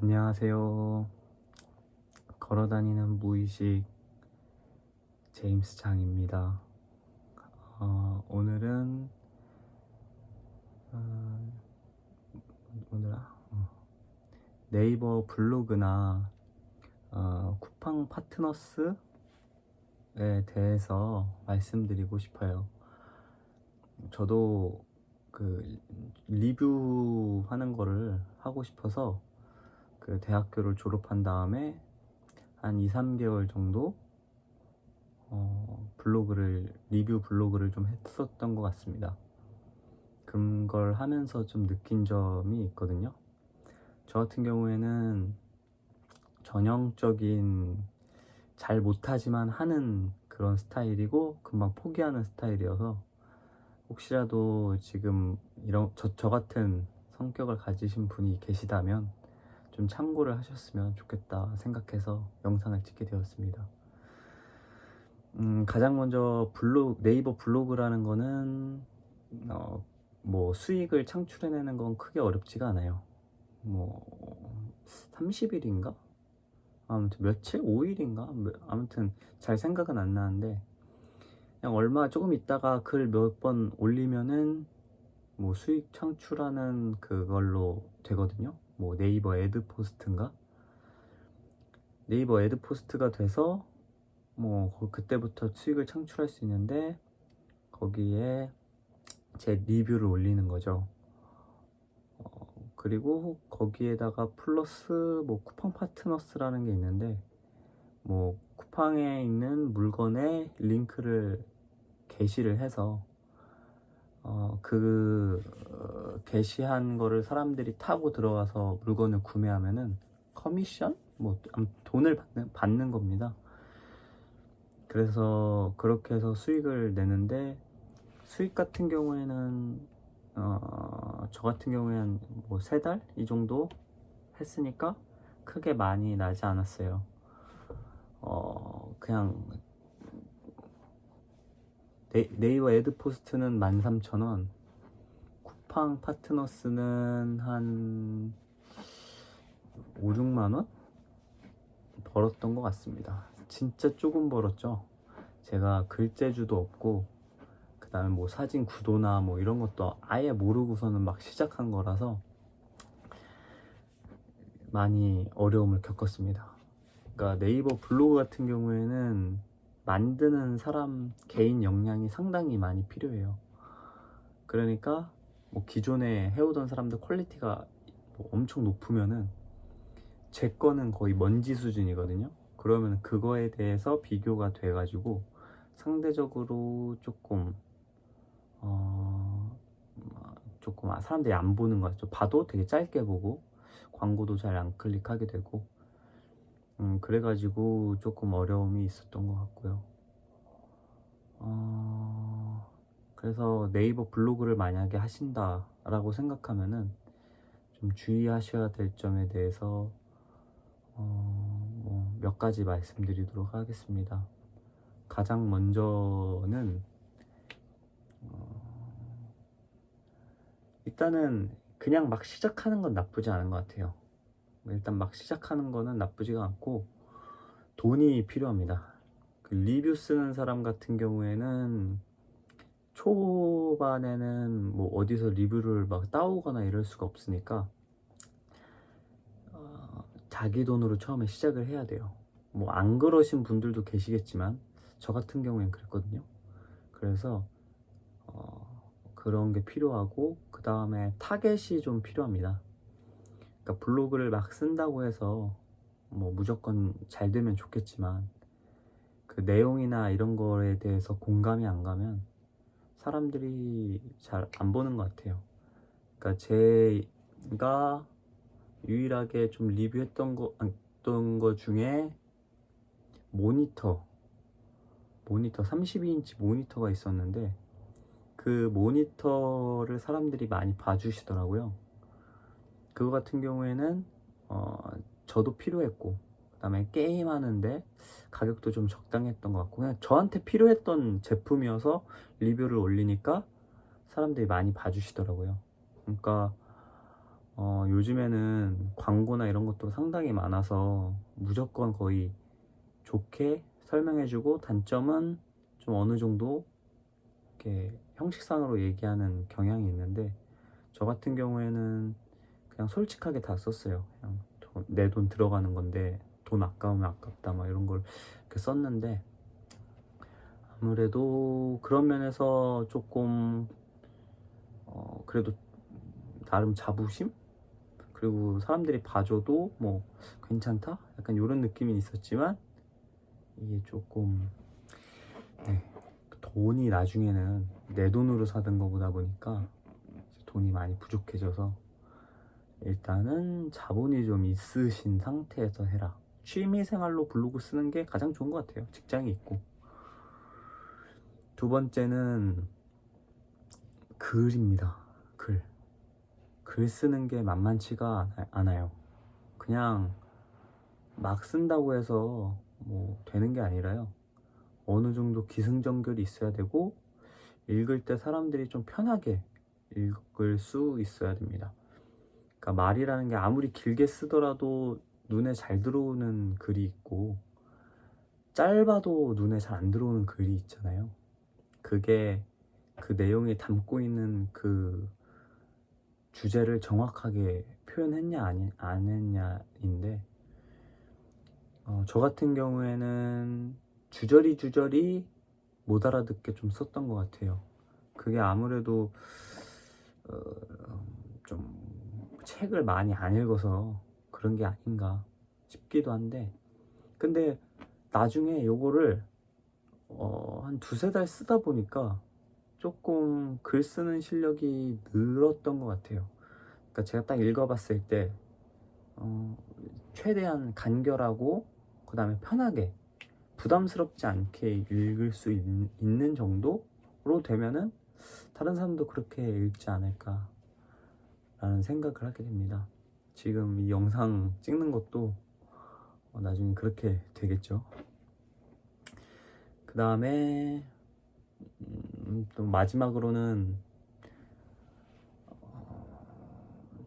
안녕하세요. 걸어다니는 무의식 제임스 장입니다. 오늘은 어, 오늘 네이버 블로그나 쿠팡 파트너스에 대해서 말씀드리고 싶어요. 저도 그 리뷰하는 거를 하고 싶어서 그 대학교를 졸업한 다음에 한 2, 3개월 정도 리뷰 블로그를 좀 했었던 것 같습니다. 그걸 하면서 좀 느낀 점이 있거든요. 저 같은 경우에는 전형적인 잘 못하지만 하는 그런 스타일이고 금방 포기하는 스타일이어서 혹시라도 지금 저 같은 성격을 가지신 분이 계시다면 좀 참고를 하셨으면 좋겠다 생각해서 영상을 찍게 되었습니다. 가장 먼저 네이버 블로그라는 거는 뭐 수익을 창출해내는 건 크게 어렵지가 않아요. 뭐 30일인가? 아무튼 며칠? 5일인가? 아무튼 잘 생각은 안 나는데 그냥 얼마 조금 있다가 글 몇 번 올리면은 뭐 수익 창출하는 그걸로 되거든요. 뭐 네이버 애드 포스트인가? 네이버 애드 포스트가 돼서 뭐 그때부터 수익을 창출할 수 있는데 거기에 제 리뷰를 올리는 거죠. 그리고 거기에다가 플러스 뭐 쿠팡 파트너스라는 게 있는데 뭐 쿠팡에 있는 물건에 링크를 게시를 해서 게시한 거를 사람들이 타고 들어가서 물건을 구매하면은 커미션? 뭐 돈을 받는 겁니다. 그래서 그렇게 해서 수익을 내는데 수익 같은 경우에는 저 같은 경우에는 뭐 3달? 이 정도 했으니까 크게 많이 나지 않았어요. 그냥 네이버 애드포스트는 13,000원, 쿠팡 파트너스는 한 5, 6만원 벌었던 것 같습니다. 진짜 조금 벌었죠. 제가 글재주도 없고 그 다음에 뭐 사진 구도나 뭐 이런 것도 아예 모르고서는 막 시작한 거라서 많이 어려움을 겪었습니다. 그러니까 네이버 블로그 같은 경우에는 만드는 사람 개인 역량이 상당히 많이 필요해요. 그러니까 뭐 기존에 해오던 사람들 퀄리티가 뭐 엄청 높으면은 제 거는 거의 먼지 수준이거든요. 그러면 그거에 대해서 비교가 돼가지고 상대적으로 조금 사람들이 안 보는 것 같죠. 봐도 되게 짧게 보고 광고도 잘 안 클릭하게 되고 그래가지고 조금 어려움이 있었던 것 같고요. 그래서 네이버 블로그를 만약에 하신다라고 생각하면은 좀 주의하셔야 될 점에 대해서 몇 가지 말씀드리도록 하겠습니다. 가장 먼저는 일단은 그냥 막 시작하는 건 나쁘지 않은 것 같아요. 일단 막 시작하는 거는 나쁘지가 않고 돈이 필요합니다. 그 리뷰 쓰는 사람 같은 경우에는 초반에는 뭐 어디서 리뷰를 막 따오거나 이럴 수가 없으니까 자기 돈으로 처음에 시작을 해야 돼요. 뭐 안 그러신 분들도 계시겠지만 저 같은 경우엔 그랬거든요. 그래서 그런 게 필요하고 그 다음에 타겟이 좀 필요합니다. 그러니까 블로그를 막 쓴다고 해서 뭐 무조건 잘 되면 좋겠지만 그 내용이나 이런 거에 대해서 공감이 안 가면 사람들이 잘 안 보는 것 같아요. 그러니까 제가 유일하게 좀 리뷰했던 거 중에 모니터 32인치 모니터가 있었는데 그 모니터를 사람들이 많이 봐주시더라고요. 그거 같은 경우에는 저도 필요했고 그 다음에 게임하는데 가격도 좀 적당했던 것 같고 그냥 저한테 필요했던 제품이어서 리뷰를 올리니까 사람들이 많이 봐주시더라고요. 그러니까 요즘에는 광고나 이런 것도 상당히 많아서 무조건 거의 좋게 설명해주고 단점은 좀 어느 정도 이렇게 형식상으로 얘기하는 경향이 있는데, 저 같은 경우에는 그냥 솔직하게 다 썼어요. 그냥 내 돈 들어가는 건데 돈 아까우면 아깝다 막 이런 걸 이렇게 썼는데, 아무래도 그런 면에서 조금 그래도 나름 자부심? 그리고 사람들이 봐줘도 뭐 괜찮다? 약간 이런 느낌이 있었지만, 이게 조금 네, 돈이 나중에는 내 돈으로 사던 거보다 보니까 돈이 많이 부족해져서, 일단은 자본이 좀 있으신 상태에서 해라. 취미생활로 블로그 쓰는 게 가장 좋은 것 같아요. 직장이 있고. 두 번째는 글입니다. 글 쓰는 게 만만치가 않아요. 그냥 막 쓴다고 해서 뭐 되는 게 아니라요. 어느 정도 기승전결이 있어야 되고, 읽을 때 사람들이 좀 편하게 읽을 수 있어야 됩니다. 그러니까 말이라는 게 아무리 길게 쓰더라도 눈에 잘 들어오는 글이 있고, 짧아도 눈에 잘 안 들어오는 글이 있잖아요. 그게 그 내용이 담고 있는 그 주제를 정확하게 표현했냐 안 했냐인데, 저 같은 경우에는 주저리 못 알아듣게 좀 썼던 것 같아요. 그게 아무래도 어, 좀 책을 많이 안 읽어서 그런 게 아닌가 싶기도 한데, 근데 나중에 요거를 한 두세 달 쓰다 보니까 조금 글 쓰는 실력이 늘었던 것 같아요. 그러니까 제가 딱 읽어봤을 때 어, 최대한 간결하고 그 다음에 편하게 부담스럽지 않게 읽을 수 있는 정도로 되면은 다른 사람도 그렇게 읽지 않을까 라는 생각을 하게 됩니다. 지금 이 영상 찍는 것도 나중에 그렇게 되겠죠. 그 다음에 또 마지막으로는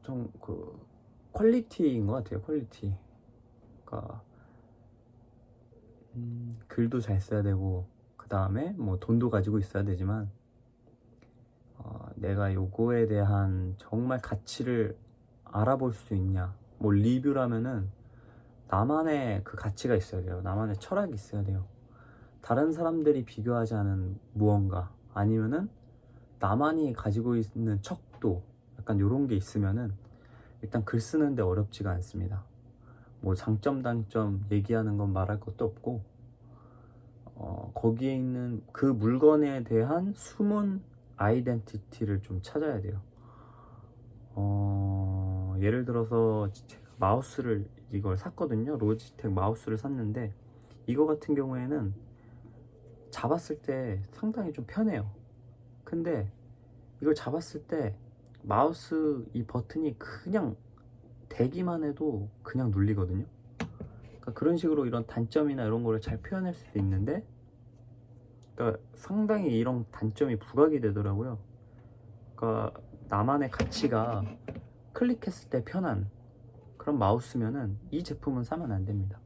좀 그 퀄리티인 것 같아요. 퀄리티. 그러니까 글도 잘 써야 되고, 그 다음에 뭐 돈도 가지고 있어야 되지만, 내가 요거에 대한 정말 가치를 알아볼 수 있냐. 뭐 리뷰라면은 나만의 그 가치가 있어야 돼요. 나만의 철학이 있어야 돼요. 다른 사람들이 비교하지 않은 무언가, 아니면은 나만이 가지고 있는 척도, 약간 요런 게 있으면은 일단 글 쓰는데 어렵지가 않습니다. 뭐 장점 단점 얘기하는 건 말할 것도 없고, 거기에 있는 그 물건에 대한 숨은 아이덴티티를 좀 찾아야 돼요. 예를 들어서 제가 마우스를 이걸 샀거든요. 로지텍 마우스를 샀는데, 이거 같은 경우에는 잡았을 때 상당히 좀 편해요. 근데 이걸 잡았을 때 마우스 이 버튼이 그냥 대기만 해도 그냥 눌리거든요. 그러니까 그런 식으로 이런 단점이나 이런 거를 잘 표현할 수도 있는데, 그러니까 상당히 이런 단점이 부각이 되더라고요. 그러니까 나만의 가치가 클릭했을 때 편한 그런 마우스면은 이 제품은 사면 안 됩니다.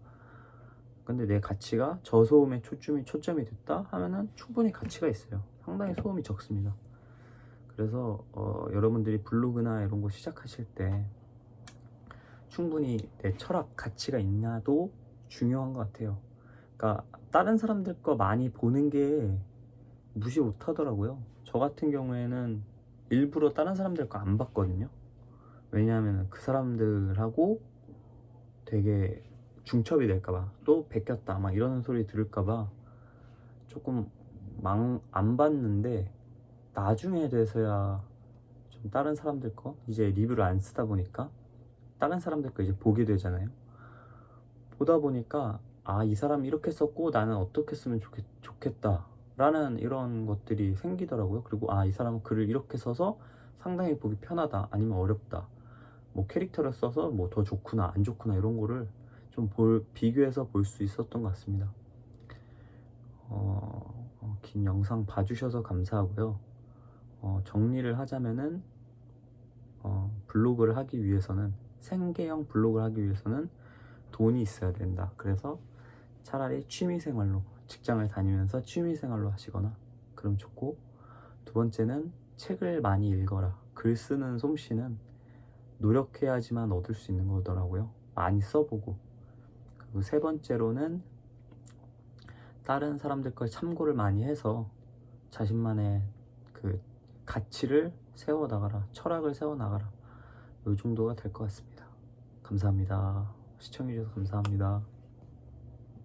근데 내 가치가 저소음에 초점이 됐다 하면은 충분히 가치가 있어요. 상당히 소음이 적습니다. 그래서 여러분들이 블로그나 이런 거 시작하실 때 충분히 내 철학 가치가 있냐도 중요한 것 같아요. 그러니까 다른 사람들 거 많이 보는 게 무시 못 하더라고요. 저 같은 경우에는 일부러 다른 사람들 거 안 봤거든요. 왜냐하면 그 사람들하고 되게 중첩이 될까봐, 또 베꼈다 막 이러는 소리 들을까봐 조금 안 봤는데, 나중에 돼서야 좀 다른 사람들 거, 이제 리뷰를 안 쓰다 보니까 다른 사람들 거 이제 보게 되잖아요. 보다 보니까 이 사람이 이렇게 썼고 나는 어떻게 쓰면 좋겠다 라는 이런 것들이 생기더라고요. 그리고 이 사람은 글을 이렇게 써서 상당히 보기 편하다, 아니면 어렵다, 뭐 캐릭터를 써서 뭐 더 좋구나 안 좋구나 이런 거를 좀 비교해서 볼 수 있었던 것 같습니다. 긴 영상 봐주셔서 감사하고요. 정리를 하자면은 블로그를 하기 위해서는, 생계형 블로그를 하기 위해서는 돈이 있어야 된다. 그래서 차라리 취미생활로, 직장을 다니면서 취미생활로 하시거나 그럼 좋고, 두 번째는 책을 많이 읽어라. 글 쓰는 솜씨는 노력해야지만 얻을 수 있는 거더라고요. 많이 써보고. 그리고 세 번째로는 다른 사람들 걸 참고를 많이 해서 자신만의 그 가치를 세워나가라, 철학을 세워나가라. 이 정도가 될 것 같습니다. 감사합니다. 시청해주셔서 감사합니다.